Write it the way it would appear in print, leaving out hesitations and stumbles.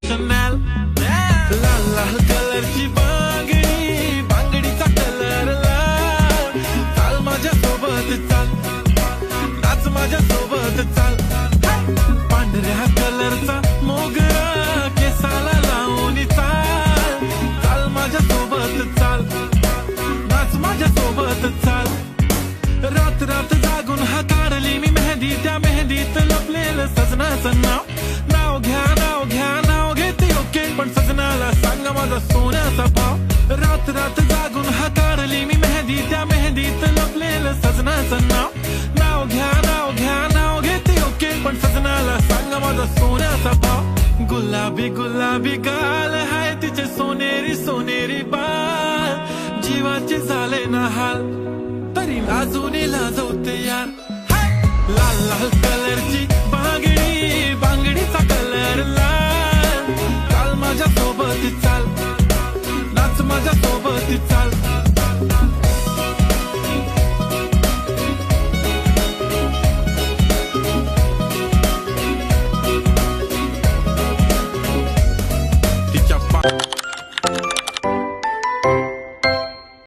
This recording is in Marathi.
Chanel. लाल लाल कलरची बांगडी, बांगडीचा कलर लाल. चाल माझ्या सोबत चाल, नाच माझ्या सोबत चाल. पांढऱ्या कलरचा मोगरा केसाला लावून चाल. चाल माझ्या सोबत चाल, नाच माझ्या सोबत चाल. रात रात जागून हा काढली मी मेहंदी, त्या मेहंदीत लपलेलं सजनाचं नाव. नाव घ्या नाव घ्या नाव घेते ओके, पण सजनाला सांगा माझा सोन्याचा भाव. रात रात जागून हा काढली मी मेहंदी, त्या मेहंदीत लपलेलं सजनाचं नाव. नाव घ्या नाव घ्या नाव घेते ओके, पण सजनाला सांगा माझा सोन्याचा भाव. गुलाबी गुलाबी गाल हाय तिचे सोनेरी सोनेरी बाल. जीवाचे झाले ना हाल, तरी अजूनही लाजवते यार. लाल लाल कलरची